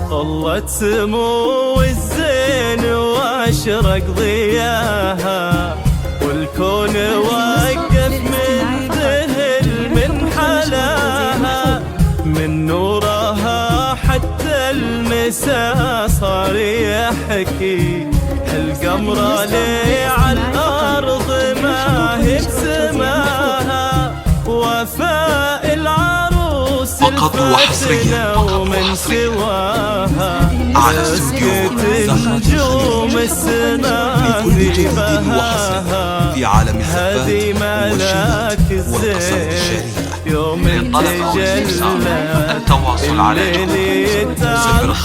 طلت سمو الزين واشرق ضياها، والكون وقف من ذهل من حلاها، من نورها حتى المساء صار يحكي. القمر لي على الأرض ما هي بسماها، وفاء العروس فقط وحصريا ومن سواها. على استوديو نجوم السماء في بهاها، في عالم هذه ملاك الزين يوم تجلى. التواصل على الليل يتعطر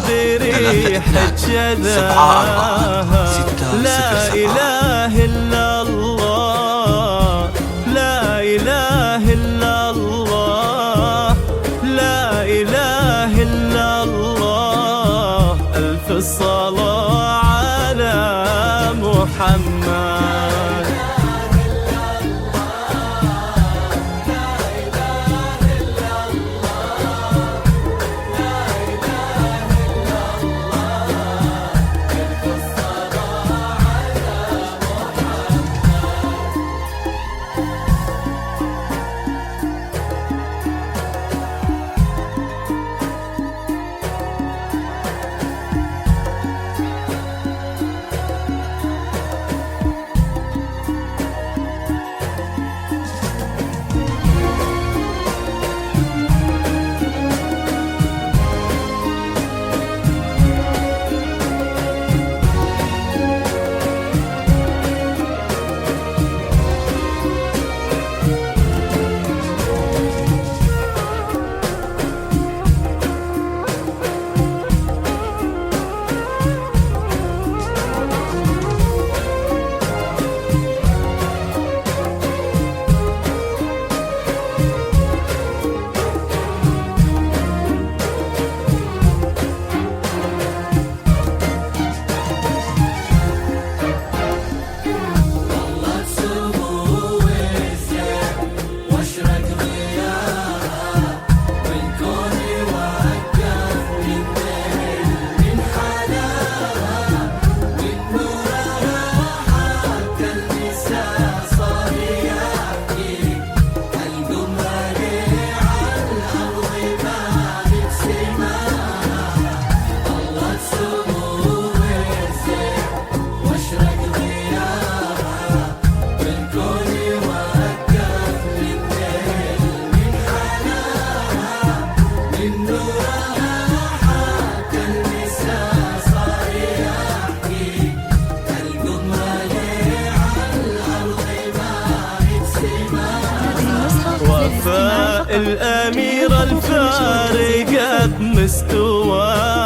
بريحة شذاها. لا إله إلا الله، لا إله إلا الله، لا إله إلا الله. ألف الصلاة على محمد. الأميرة الفارقة بمستواها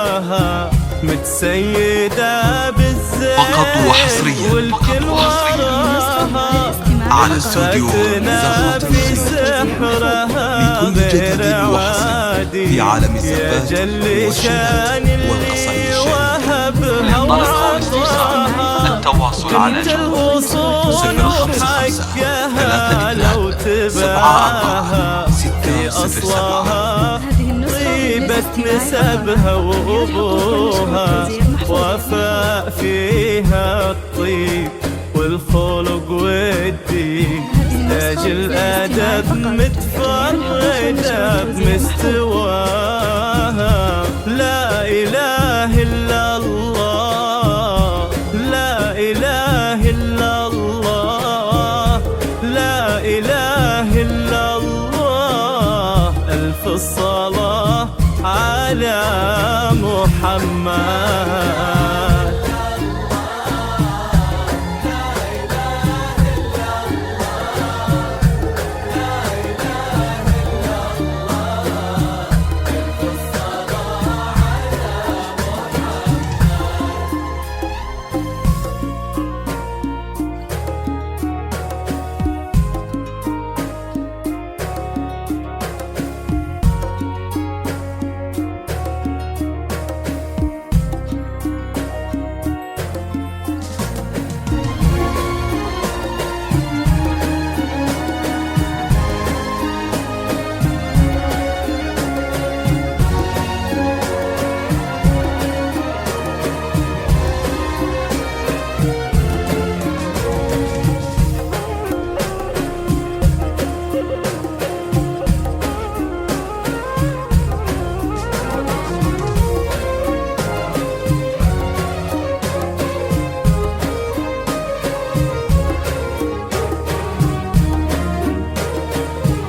متسيدة بالزين فقط وحصريا والكل وراها على استوديو زهرة سحرها لكل جديد وحصري في عالم الزفات والشيلات والقصائد الشعرية. للطلب أو الاستفسار التواصل على جوال 055 32 74 607. طيبة نسبها وأبوها وفاء فيها الطيب والخلق والدين، تاج الأدب متفردة بمستواها. لا إله إلا الله، لا إله إلا الله، لا إله إلا الله. ألف الصلاة على محمد.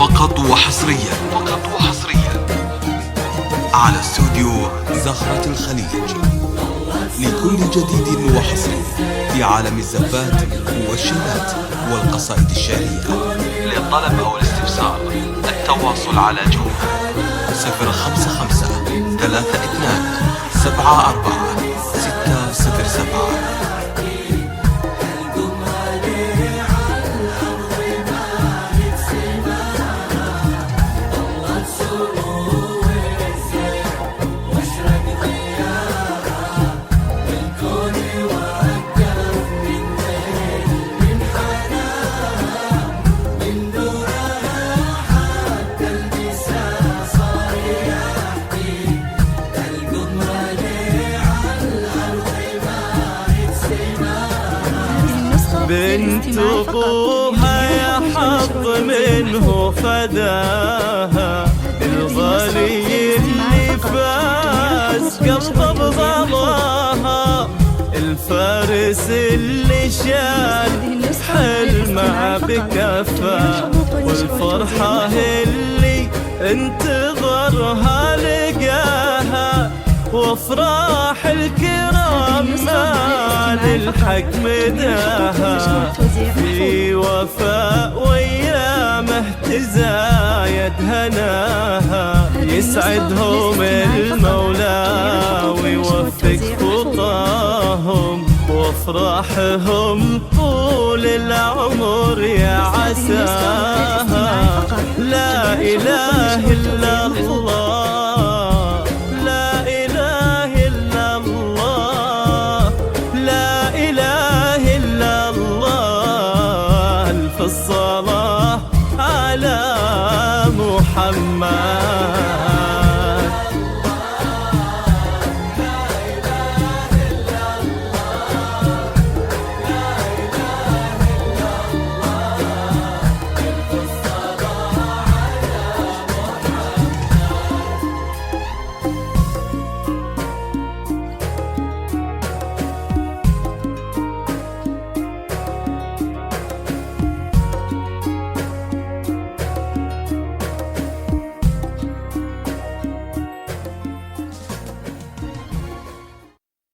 فقط وحصريا على استوديو زهرة الخليج لكل جديد وحصري في عالم الزفات والشيلات والقصائد الشعرية. للطلب أو الاستفسار التواصل على جوال 055 32 74 607. بنت أبوها يا حظ منه فداها، الغالي اللي فاز قلبه بضواها، الفارس اللي شال حلمه بكفاه، والفرحة اللي انتظرها لقاها، وافراح الكرام ما للحق مداها، في وفاء وايامه تزايد هناها، يسعدهم المولى ويوفق خطاهم، وافراحهم طول العمر يا عساها. لا إله إلا الله، لا إله إلا الله، لا إله إلا الله. ألف الصلاة على محمد.